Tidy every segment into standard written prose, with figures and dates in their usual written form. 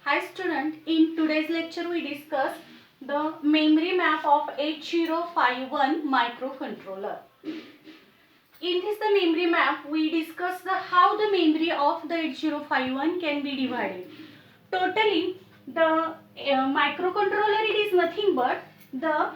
Hi student, in today's lecture we discuss the memory map of 8051 microcontroller. In this the memory map we discuss how the memory of the 8051 can be divided. Totally the microcontroller it is nothing but the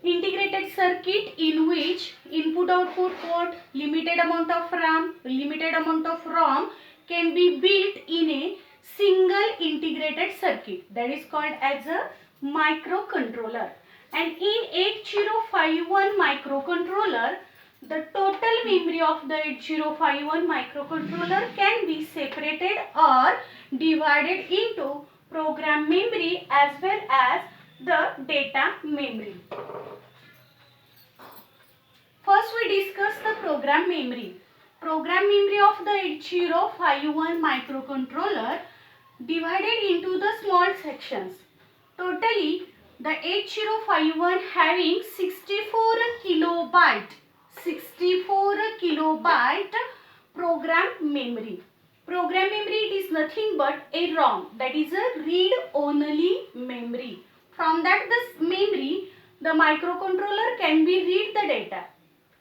integrated circuit in which input output port, limited amount of RAM, limited amount of ROM can be built in a single integrated circuit, that is called as a microcontroller. And in 8051 microcontroller, the total memory of the 8051 microcontroller can be separated or divided into program memory as well as the data memory. First we discuss the program memory. Program memory of the 8051 microcontroller divided into the small sections. Totally the 8051 having 64 kilobyte program memory. Program memory it is nothing but a ROM, that is a read only memory. From that this memory the microcontroller can be read the data,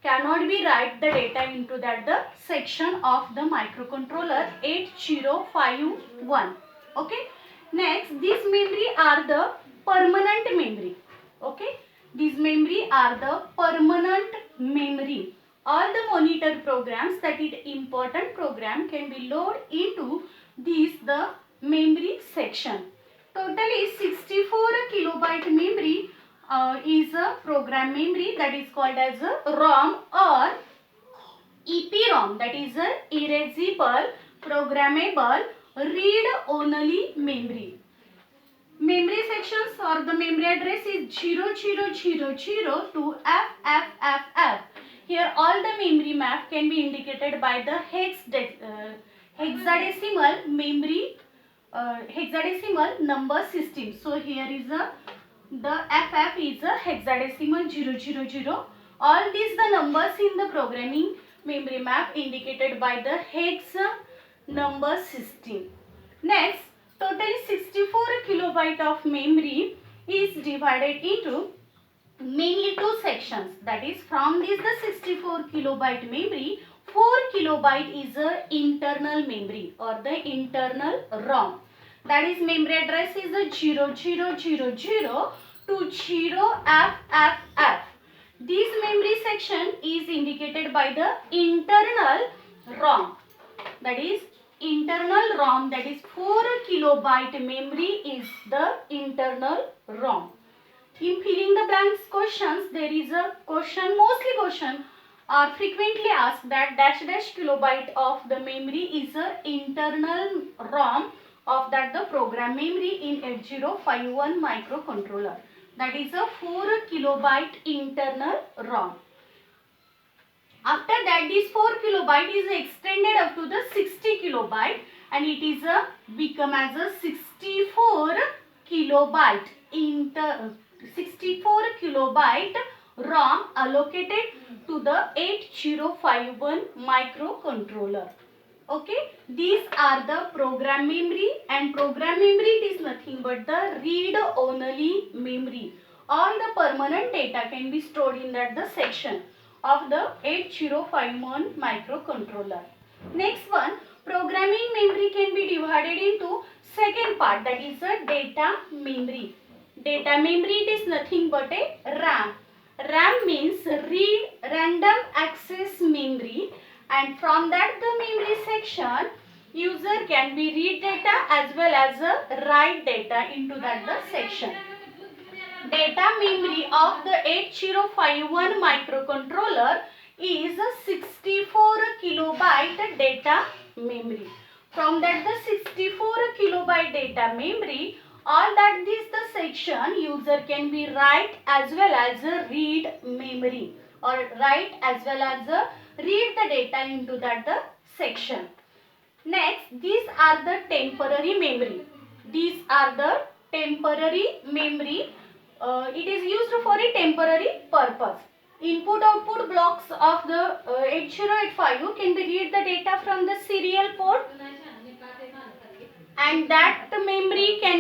cannot be write the data into that the section of the microcontroller 8051. Okay. Next, these memory are the permanent memory. Okay. These memory are the permanent memory. All the monitor programs, that is important program, can be loaded into the memory section. Totally 64 kilobyte memory is a program memory, that is called as a ROM or EPROM, that is a erasable programmable read only memory. Memory sections or the memory address is 0000 to FFFF. Here all the memory map can be indicated by the hexadecimal memory hexadecimal number system. So here is the FF is a hexadecimal 000. All these the numbers in the programming memory map indicated by the hex number system. Next, totally 64 kilobyte of memory is divided into mainly two sections. That is, from this the 64 kilobyte memory, 4 kilobyte is a internal memory or the internal ROM. That is, memory address is a 0000 to 0FFF. This memory section is indicated by the internal ROM. That is, internal ROM, that is 4 kilobyte memory is the internal ROM. In filling the blanks questions, there is a question, mostly question are frequently asked that dash kilobyte of the memory is a internal ROM of that the program memory in 8051 microcontroller. That is a 4 kilobyte internal ROM. After that, this 4 kilobyte is extended up to the 60 kilobyte and it is become as a 64 kilobyte 64 kilobyte ROM allocated to the 8051 microcontroller. Okay, these are the program memory, and program memory is nothing but the read only memory. All the permanent data can be stored in that the section of the 8051 microcontroller. Next one, programming memory can be divided into second part, that is a data memory. Data memory it is nothing but a RAM. RAM means read random access memory, and from that the memory section user can be read data as well as write data into that the section. Data memory of the 8051 microcontroller is a 64 kilobyte data memory. From that the 64 kilobyte data memory, all that is the section user can be write as well as read memory, or write as well as read the data into that the section. Next, these are the temporary memory. These are the temporary memory. It is used for a temporary purpose. Input-output blocks of the 8085 can be read the data from the serial port, and that memory can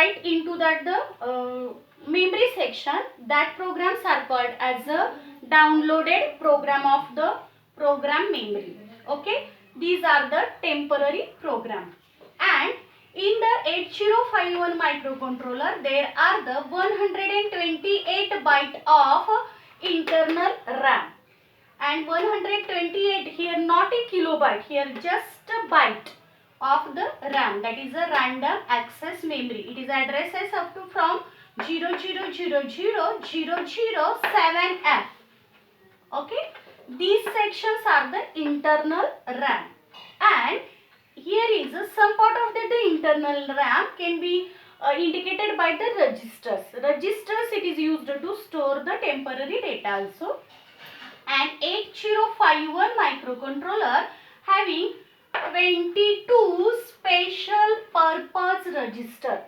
write into that the memory section, that programs are called as a downloaded program of the program memory. Okay, these are the temporary program. And in the 8051 microcontroller, there are the 128 byte of internal RAM. And 128 here, not a kilobyte, here just a byte of the RAM, that is a random access memory. It is addresses up to from 0000007F. Okay, these sections are the internal RAM. And here is some part of the internal RAM can be indicated by the registers. Registers, it is used to store the temporary data also. An 8051 microcontroller having 22 special purpose register.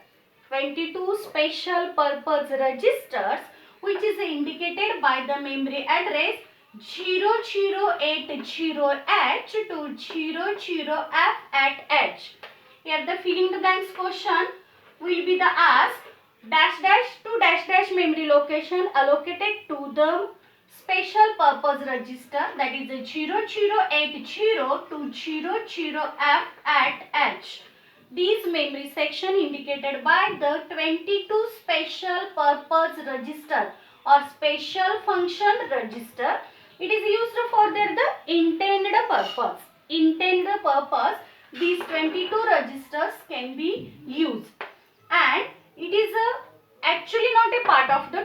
22 special purpose registers, which is indicated by the memory address 0080H to 00F at H. Here the filling the blanks question will be the ask dash dash to dash dash memory location allocated to the special purpose register, that is 0080 to 00F at H. These memory section indicated by the 22 special purpose register or special function register. It is used for the intended purpose. Intended purpose, these 22 registers can be used. And it is actually not a part of the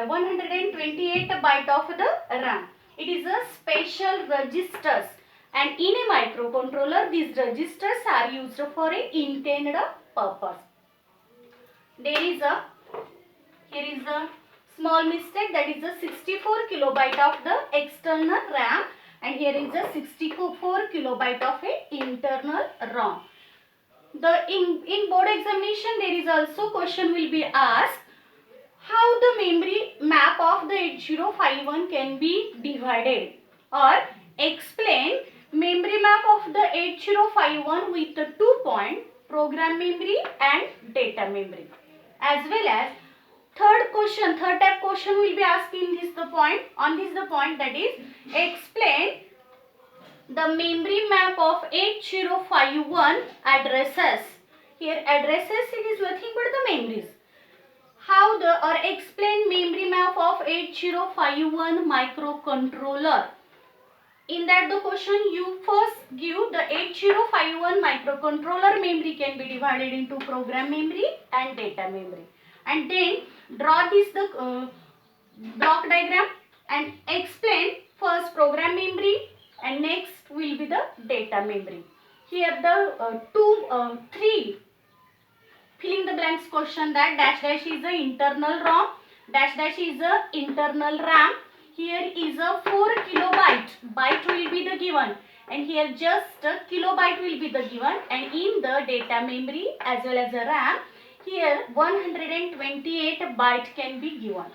128 byte of the RAM. It is a special registers, and in a microcontroller these registers are used for a intended purpose. Here is a small mistake, that is a 64 kilobyte of the external RAM, and here is a 64 kilobyte of a internal ROM. In board examination there is also question will be asked how the memory map of the 8051 can be divided, or explain memory map of the 8051 with the 2 point program memory and data memory. As well as third type question will be asked in this the point, that is explain the memory map of 8051 addresses. Here addresses, it is nothing but the memories. How the, or explain memory map of 8051 microcontroller. In that the question you first give the 8051 microcontroller memory can be divided into program memory and data memory. And then draw this the block diagram and explain first program memory and next will be the data memory. Here the three filling the blanks question, that dash dash is the internal ROM, dash dash is the internal RAM. Here is a 4 kilobyte byte will be the given, and here just a kilobyte will be the given, and in the data memory as well as the RAM, here 128 byte can be given.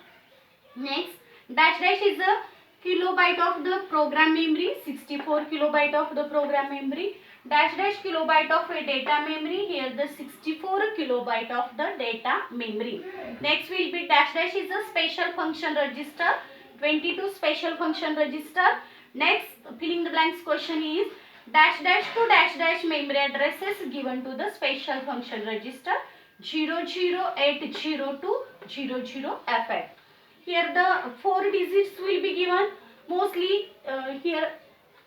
Next, dash dash is a kilobyte of the program memory, 64 kilobyte of the program memory, dash dash kilobyte of a data memory, here the 64 kilobyte of the data memory. Next will be dash dash is a special function register, 22 special function register. Next filling the blanks question is dash dash to dash dash memory addresses given to the special function register 0080 to 00F8. Here the 4 digits will be given. Mostly here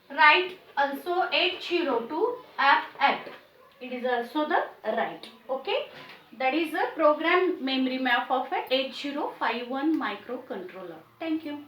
write also 802F8. It is also the right. Okay. That is the program memory map of a 8051 microcontroller. Thank you.